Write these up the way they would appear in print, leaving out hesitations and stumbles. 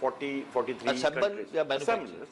43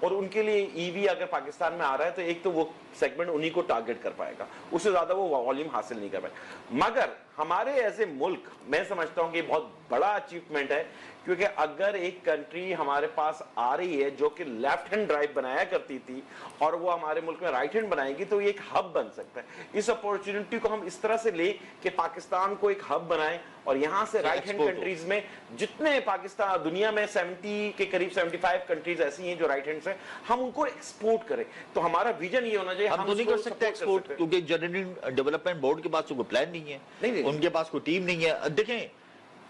اور ان کے لیے EV اگر پاکستان میں آ رہا ہے تو ایک تو وہ سیگمنٹ انہی کو ٹارگٹ کر پائے گا, اس سے زیادہ وہ والیوم حاصل نہیں کر پائے. مگر ہمارے ایسے ملک میں سمجھتا ہوں کہ بہت بڑا اچیومنٹ ہے, کیونکہ اگر ایک کنٹری ہمارے پاس آ رہی ہے جو کہ لیفٹ ہینڈ ڈرائیو بنایا کرتی تھی اور وہ ہمارے ملک میں رائٹ ہینڈ بنائے گی تو یہ ایک ہب بن سکتا ہے. اس اپورچونٹی کو ہم اس طرح سے لیں کہ پاکستان کو ایک ہب بنائیں اور یہاں سے رائٹ ہینڈ کنٹریز میں جتنے پاکستان دنیا میں 70 کے قریب 75 کنٹریز ایسی ہیں جو رائٹ ہینڈ سے, ہم ان کو ایکسپورٹ کریں. تو ہمارا ویژن یہ ہونا چاہیے. ہم تو نہیں کر سکتے ایکسپورٹ کیونکہ جنرل ڈیولپمنٹ بورڈ کے پاس کوئی پلان نہیں ہے, ان کے پاس کوئی ٹیم نہیں ہے. دیکھیں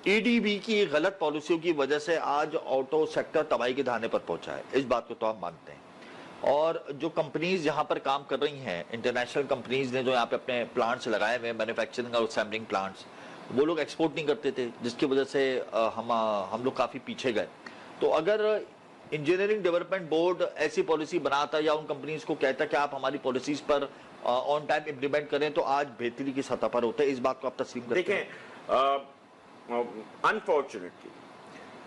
EDB کی غلط پالیسیوں کی وجہ سے آج آٹو سیکٹر تباہی کے دہانے پر پہنچا ہے, اس بات کو تو ہم مانتے ہیں. اور جو کمپنیز یہاں پر کام کر رہی ہیں, انٹرنیشنل کمپنیز نے جو یہاں پہ اپنے پلانٹس لگائے ہوئے مینوفیکچرنگ اور اسمبلنگ پلانٹس, وہ لوگ ایکسپورٹ نہیں کرتے تھے, جس کی وجہ سے ہم لوگ کافی پیچھے گئے. تو اگر انجینئرنگ ڈیولپمنٹ بورڈ ایسی پالیسی بناتا یا ان کمپنیز کو کہتا کہ آپ ہماری policies per on time implement کریں تو آج بہتری کی سطح پر ہوتا ہے. اس بات کو آپ تسلیم کرتے ہیں؟ دیکھیں انفارچونیٹلی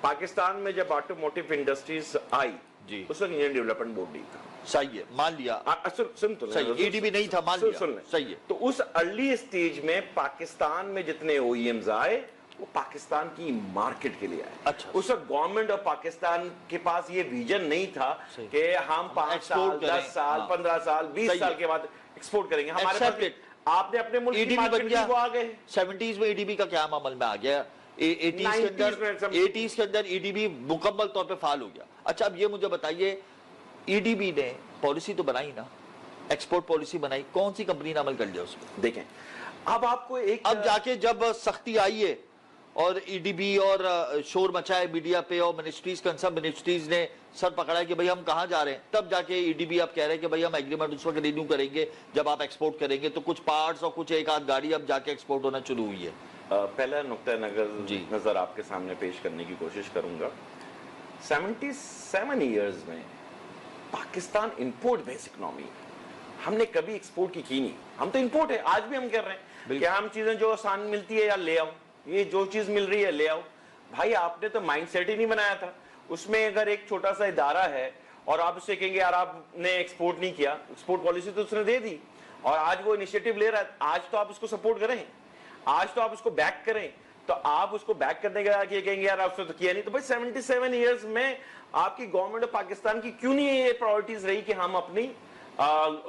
پاکستان میں جب آٹوموٹیو انڈسٹریز آئی جی اس وقت انجینئرنگ ڈیولپمنٹ بورڈ نہیں تھا. صحیح ہے, مان لیا. سن تو صحیح, EDB نہیں تھا, مان لیا. صحیح ہے. تو اس ارلی اسٹیج میں پاکستان میں جتنے OEMs آئے وہ پاکستان کی مارکیٹ کے لیے آئے. اچھا. اس وقت گورنمنٹ آف پاکستان کے پاس یہ ویژن نہیں تھا کہ ہم 5 سال 10 سال 15 سال 20 سال کے بعد ایکسپورٹ کریں گے. ہمارے پاس آپ نے اپنے ملک کی مارکیٹ کی وہ آ گئے. 70s میں EDB کا قیام عمل میں آ گیا, 80s کے اندر EDB مکمل طور پہ فعال ہو گیا. اچھا اب یہ مجھے بتائیے, EDB نے پالیسی تو بنائی نا, ایکسپورٹ پالیسی بنائی, کون سی کمپنی نے عمل کر لیا اس پہ؟ دیکھیں اب آپ کو ایک اب جا کے جب سختی آئی ہے اور EDB اور شور مچائے میڈیا پہ اور کنسرن منسٹریز نے سر پکڑا ہے کہ بھئی ہم کہاں جا رہے ہیں, تب جا کے EDB آپ کہہ رہے ہیں کہ بھئی ہم ایگریمنٹ اس وقت رینیو کریں گے جب آپ ایکسپورٹ کریں گے. تو کچھ پارٹس اور کچھ ایک آدھ گاڑی اب جا کے ایکسپورٹ ہونا شروع ہوئی ہے. پہلا نقطہ نظر آپ کے سامنے پیش کرنے کی کوشش کروں گا. 77 ایئرز میں پاکستان امپورٹ بیس اکنامی, ہم نے کبھی ایکسپورٹ کی نہیں. ہم تو امپورٹ ہے, آج بھی ہم کر رہے ہیں کہ ہم چیزیں جو آسان ملتی ہے یا لے آؤ, یہ جو چیز مل رہی ہے لے آؤ. بھائی آپ نے تو مائنڈ سیٹ ہی نہیں بنایا تھا. اس میں اگر ایک چھوٹا سا ادارہ ہے اور آپ اس سے کہیں گے یار آپ نے ایکسپورٹ نہیں کیا, ایکسپورٹ پالیسی تو اس نے دے دی اور آج وہ انیشیٹو لے رہا ہے, آج تو آپ اس کو سپورٹ کریں, آج تو آپ اس کو بیک کریں. تو آپ اس کو بیک کرنے کے بعد یہ کہیں گے یار آپ سے تو کیا نہیں. تو بھائی 77 ایئرز میں آپ کی گورنمنٹ آف پاکستان کی کیوں نہیں یہ پرائورٹیز رہی کہ ہم اپنی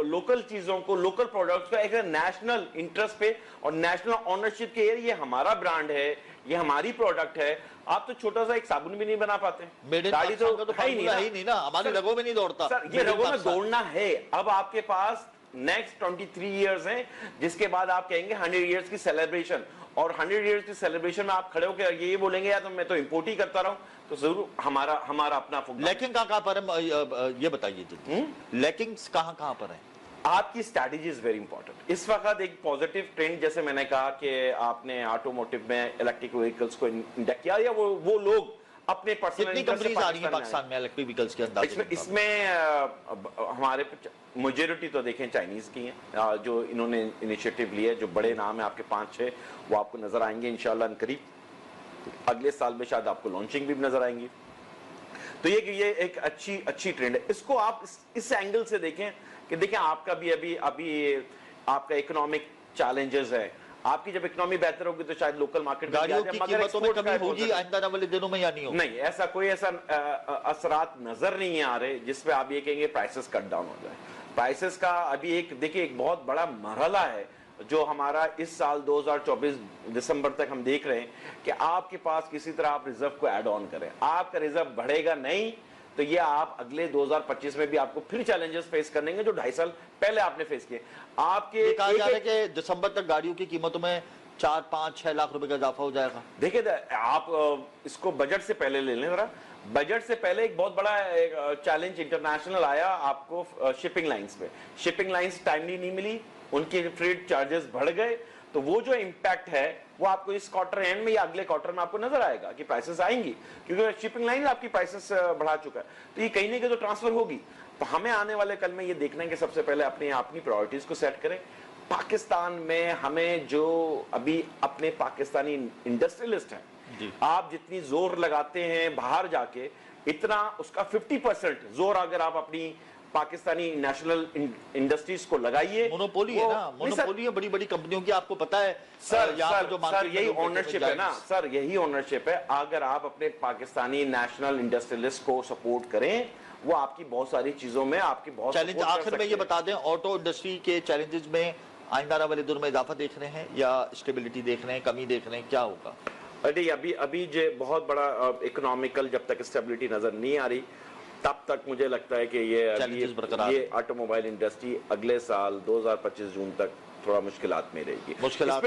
لوکل چیزوں کو, لوکل پروڈکٹس کو ایک نیشنل انٹرسٹ پہ اور نیشنل آنرشپ کے, یہ ہمارا برانڈ ہے, یہ ہماری پروڈکٹ ہے. آپ تو چھوٹا سا ایک صابن بھی نہیں بنا پاتے, گاڑی تو ہی نہیں نا, ہماری رگوں میں نہیں دوڑتا. یہ رگوں میں دوڑنا ہے. اب آپ کے پاس نیکسٹ 23 ایئرز ہیں جس کے بعد آپ کہیں گے 100 ایئرز کی سیلیبریشن, اور 100 ایئرز کی سیلیبریشن میں آپ کھڑے ہو کے یہ بولیں گے یا تو میں تو امپورٹ ہی کرتا رہا ہوں, تو ضرور ہمارا اپنا لیکن کہاں پر ہے یہ بتائیے جی, لیکن کہاں پر ہے؟ آپ کی اسٹریٹجی از ویری امپورٹنٹ. اس وقت ایک پازیٹیو ٹرینڈ جیسے میں نے کہا کہ آپ نے آٹوموٹیو میں الیکٹرک وہیکلس کو انڈکٹ کیا, یا وہ لوگ اپنے پرسنل کتنی کمپنیز آ رہی ہیں پاکستان میں الیکٹرک وہیکلس کے انداز؟ اس میں ہمارے میجورٹی تو دیکھیں چائنیز کی ہیں جو انہوں نے انیشیٹو لیے. جو بڑے نام ہیں آپ کے 5-6 وہ آپ کو نظر آئیں گے انشاءاللہ ان قریب. اگلے سال میں شاید آپ کو لانچنگ بھی نظر آئیں گی. تو یہ ایک اچھی ٹرینڈ ہے. اس کو آپ اس اینگل سے دیکھیں کہ دیکھیں آپ کا بھی ابھی آپ کا اکنامک چیلنجز ہے. آپ کی جب اکنامی بہتر ہوگی تو شاید لوکل مارکیٹ گاڑیوں کی قیمتوں میں کمی ہوگی آئندہ والے دنوں میں یا نہیں ہوگی؟ نہیں, ایسا کوئی اثرات نظر نہیں آ رہے جس پہ آپ یہ کہیں گے پرائسز کٹ ڈاؤن ہو جائے. پرائسز کا ابھی دیکھیں ایک بہت بڑا مرحلہ ہے جو ہمارا اس سال 2024 دسمبر تک ہم دیکھ رہے ہیں کہ آپ کے پاس کسی طرح آپ ریزرو کو ایڈ آن کریں. آپ کا ریزرو بڑھے گا نہیں تو یہ آپ اگلے 2025 میں بھی آپ کو پھر چیلنجز فیس کرنے گے جو 2.5 سال پہلے آپ نے فیس کیے. آپ کے کہا جا رہا ہے کہ دسمبر تک گاڑیوں کی قیمتوں میں 4-5-6 لاکھ روپے کا اضافہ ہو جائے گا. دیکھیں آپ اس کو بجٹ سے پہلے لے لیں ذرا. بجٹ سے پہلے ایک بہت بڑا چیلنج انٹرنیشنل آیا آپ کو شپنگ لائنز پہ. شپنگ لائنز ٹائملی نہیں ملی, ان کے فریٹ چارجز بڑھ گئے. تو وہ جو امپیکٹ ہے وہ آپ کو اس کوارٹر اینڈ میں یا اگلے کوارٹر میں آپ کو نظر آئے گا کہ پرائسز آئیں گی, کیونکہ شپنگ لائن آپ کی پرائسز بڑھا چکا ہے. تو یہ کہیں نہیں کہ تو ٹرانسفر ہوگی. تو ہمیں آنے والے کل میں یہ دیکھنا ہے کہ سب سے پہلے اپنی پرائورٹیز کو سیٹ کریں. پاکستان میں ہمیں جو ابھی اپنے پاکستانی انڈسٹریلسٹ ہیں, آپ جتنی زور لگاتے ہیں باہر جا کے اتنا اس کا 50% زور اگر آپ اپنی پاکستانی نیشنل انڈسٹریز کو لگائیے. مونوپولی ہے نا, مونوپولی ہے بڑی بڑی کمپنیوں کی, آپ کو پتا ہے سر یہاں پہ جو سر یہی اونرشپ ہے نا سر, یہی اونرشپ ہے. اگر آپ اپنے پاکستانی نیشنل انڈسٹریلسٹ کو سپورٹ کریں, وہ آپ کی بہت ساری چیزوں میں آپ کی بہت چیلنج. آخر میں یہ بتا دیں, آٹو انڈسٹری کے چیلنجز میں آئندہ والے دور میں اضافہ دیکھ رہے ہیں یا اسٹیبلٹی دیکھ رہے ہیں, کمی دیکھ رہے ہیں, کیا ہوگا؟ ابھی جو بہت بڑا اکنامیکل جب تک اسٹیبلٹی نظر نہیں آ رہی, تب تک مجھے لگتا ہے کہ یہ آٹو موبائل انڈسٹری اگلے سال 2025 جون تک تھوڑا مشکلات میں رہے گی. مشکلات